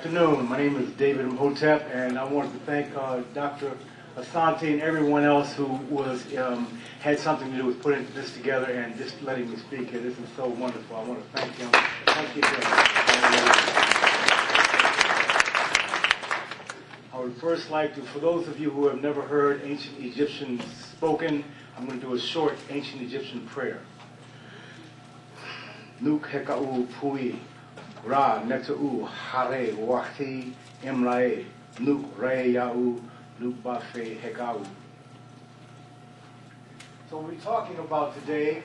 afternoon. My name is David Imhotep, and I wanted to thank Dr. Asante and everyone else who was had something to do with putting this together and just letting me speak here. This is so wonderful. I want to thank them. Thank you. I would first like to, for those of you who have never heard ancient Egyptians spoken, I'm going to do a short ancient Egyptian prayer. Nuk heka'u pui, ra neta'u hare wahti imrae, nuk re ya'u, nuk bafe heka'u. So we're talking about today,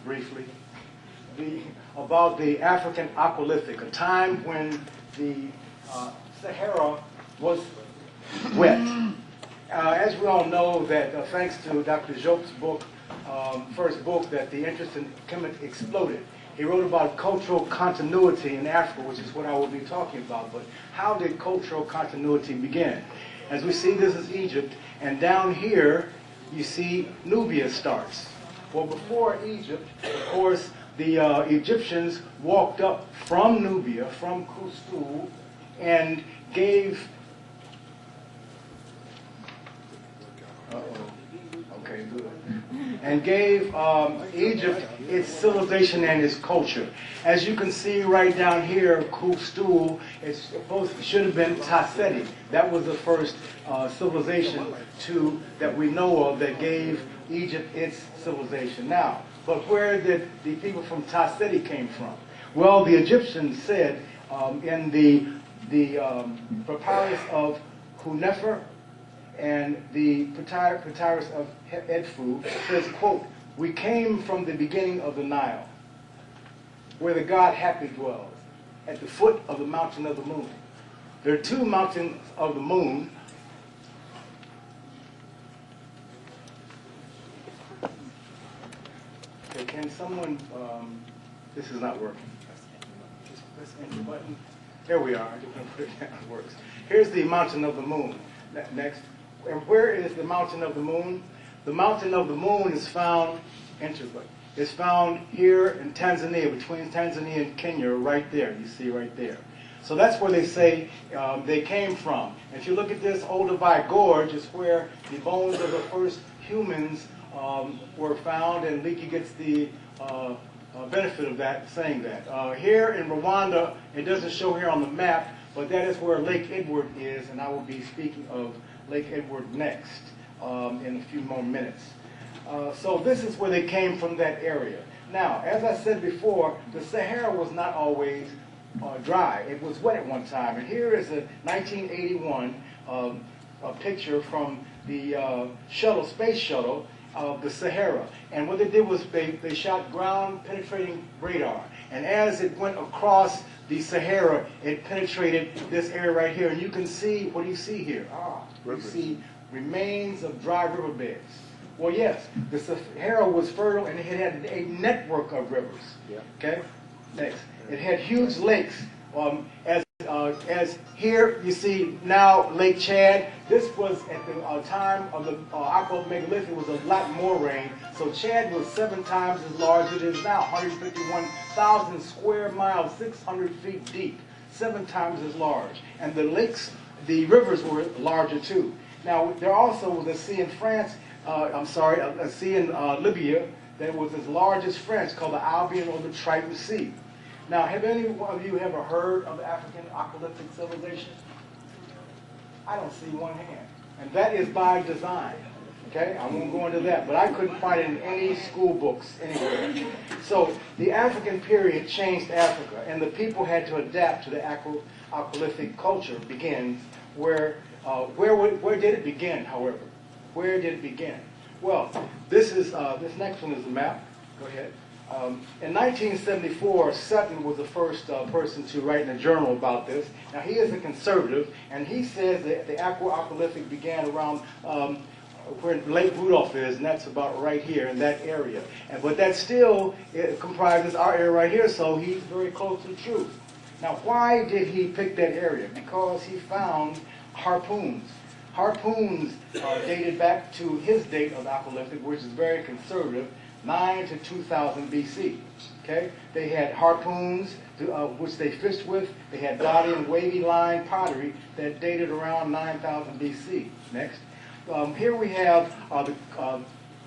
briefly, about the African Aqualithic, a time when the Sahara was wet. As we all know, that thanks to Dr. Job's book, first book, that the interest in Kemet exploded. He wrote about cultural continuity in Africa, which is what I will be talking about. But how did cultural continuity begin? As we see, this is Egypt, and down here, you see Nubia starts. Well, before Egypt, of course, the Egyptians walked up from Nubia, from Kustu, and gave... Okay, good. And gave Egypt its civilization and its culture. As you can see right down here, Kustu, should have been Taseti. That was the first civilization that we know of that gave Egypt its civilization. Now, but where did the people from Taseti came from? Well, the Egyptians said in the papyrus of Hunefer, and the papyrus of Edfu says, quote, "We came from the beginning of the Nile, where the god Hapi dwells, at the foot of the mountain of the moon." There are two mountains of the moon. Okay, can someone, this is not working. Just press enter button. There we are. I just want to put it down. It works. Here's the mountain of the moon. Next. And where is the mountain of the moon? The mountain of the moon is found, it's found here in Tanzania, between Tanzania and Kenya, right there. You see right there. So that's where they say they came from. If you look at this Olduvai Gorge, it's where the bones of the first humans were found, and Leakey gets the benefit of that, saying that. Here in Rwanda, it doesn't show here on the map, but that is where Lake Edward is, and I will be speaking of Lake Edward next in a few more minutes. So this is where they came from, that area. Now, as I said before, the Sahara was not always dry. It was wet at one time. And here is a 1981 a picture from the space shuttle of the Sahara. And what they did was they shot ground-penetrating radar. And as it went across the Sahara, it penetrated this area right here. And you can see, what do you see here? You see remains of dry riverbeds. Well, yes, the Sahara was fertile, and it had a network of rivers. Yeah. Okay? Next. It had huge lakes. As here you see now Lake Chad. This was at the time of the Aqualithic megalithic. It was a lot more rain. So Chad was 7 times as large as it is now, 151,000 square miles, 600 feet deep, 7 times as large. And the lakes, the rivers were larger too. Now there also was a sea in France. A sea in Libya that was as large as France, called the Albion or the Triton Sea. Now, have any of you ever heard of African Aqualithic civilization? I don't see one hand. And that is by design. Okay? I won't go into that, but I couldn't find it in any school books anywhere. So the African period changed Africa, and the people had to adapt to the Aqualithic culture begins. Where did it begin, however? Where did it begin? Well, this next one is the map. Go ahead. In 1974, Sutton was the first person to write in a journal about this. Now, he is a conservative, and he says that the Aqualithic began around where Lake Rudolph is, and that's about right here in that area. But that still comprises our area right here, so he's very close to the truth. Now, why did he pick that area? Because he found harpoons. Harpoons dated back to his date of Aqualithic, which is very conservative, 9 to 2000 BC. Okay? They had harpoons, which they fished with. They had dotty and wavy line pottery that dated around 9000 BC. Next. Here we have,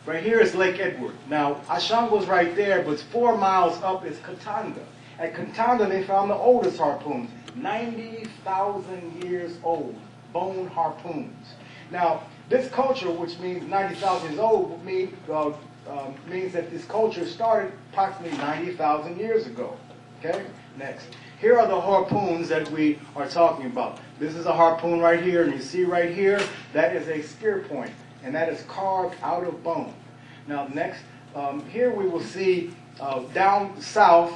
right here is Lake Edward. Now, Ashango's right there, but 4 miles up is Katanga. At Katanga, they found the oldest harpoons, 90,000 years old, bone harpoons. Now, this culture, which means 90,000 years old, means that this culture started approximately 90,000 years ago. Okay? Next. Here are the harpoons that we are talking about. This is a harpoon right here, and you see right here, that is a spear point, and that is carved out of bone. Now, next, here we will see down south,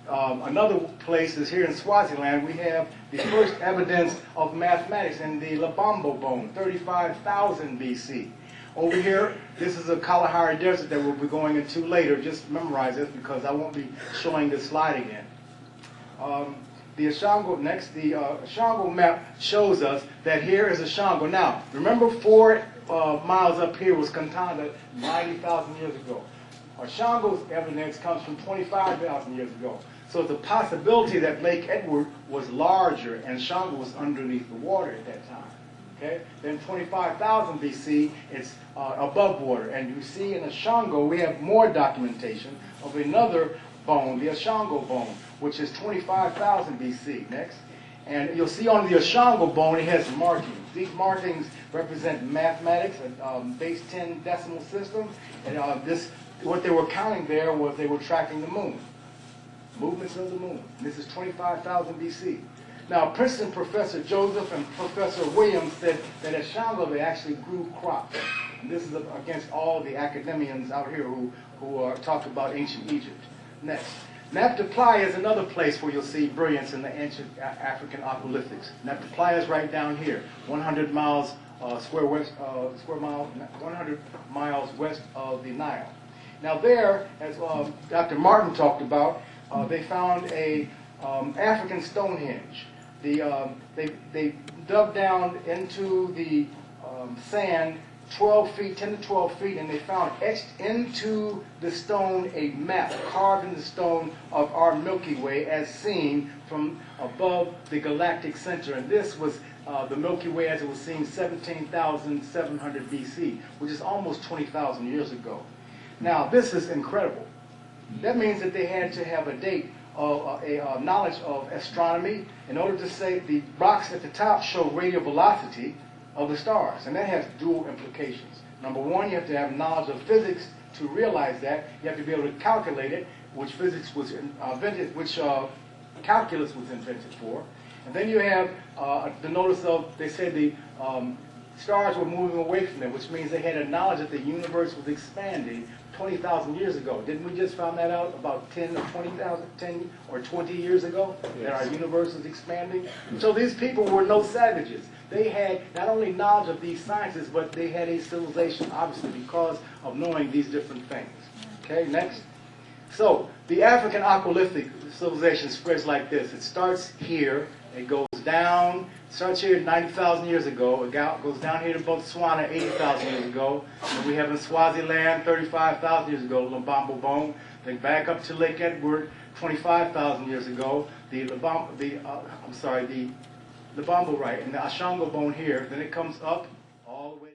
another place is here in Swaziland. We have the first evidence of mathematics in the Lubombo bone, 35,000 BC. Over here, this is a Kalahari Desert that we'll be going into later. Just memorize this because I won't be showing this slide again. The Ashango map shows us that here is Ashango. Now, remember 4 miles up here was Katanga 90,000 years ago. Ashango's evidence comes from 25,000 years ago. So it's a possibility that Lake Edward was larger and Ashango was underneath the water at that time. Okay? Then 25,000 BC, it's above water. And you see in Ashango, we have more documentation of another bone, the Ashango bone, which is 25,000 BC. Next. And you'll see on the Ashango bone, it has markings. These markings represent mathematics, a base 10 decimal system. And what they were counting there was they were tracking the moon, movements of the moon. And this is 25,000 BC. Now, Princeton Professor Joseph and Professor Williams said that at Ashango they actually grew crops. And this is against all the academians out here who talk about ancient Egypt. Next. Naphtali Playa is another place where you'll see brilliance in the ancient African Aqualithics. Naphtali Playa is right down here, 100 miles 100 miles west of the Nile. Now there, as Dr. Martin talked about, they found a African Stonehenge. They dug down into the sand 12 feet, 10 to 12 feet, and they found etched into the stone a map, carved in the stone of our Milky Way as seen from above the galactic center. And this was the Milky Way as it was seen 17,700 BC, which is almost 20,000 years ago. Now, this is incredible. That means that they had to have a date of a knowledge of astronomy in order to say the rocks at the top show radial velocity of the stars, and that has dual implications. Number one, you have to have knowledge of physics to realize that. You have to be able to calculate it, which physics was invented, which calculus was invented for. And then you have the notice of, they said the stars were moving away from them, which means they had a knowledge that the universe was expanding 20,000 years ago. Didn't we just find that out about 10 or 20 years ago? Yes. That our universe was expanding? So these people were no savages. They had not only knowledge of these sciences, but they had a civilization, obviously, because of knowing these different things. Okay, next. So, the African Aqualithic civilization spreads like this. It starts here, it goes down, starts here 90,000 years ago, it goes down here to Botswana 80,000 years ago, and we have in Swaziland 35,000 years ago, Lubombo bone, then back up to Lake Edward 25,000 years ago, the Lubombo right, and the Ashango bone here, then it comes up all the way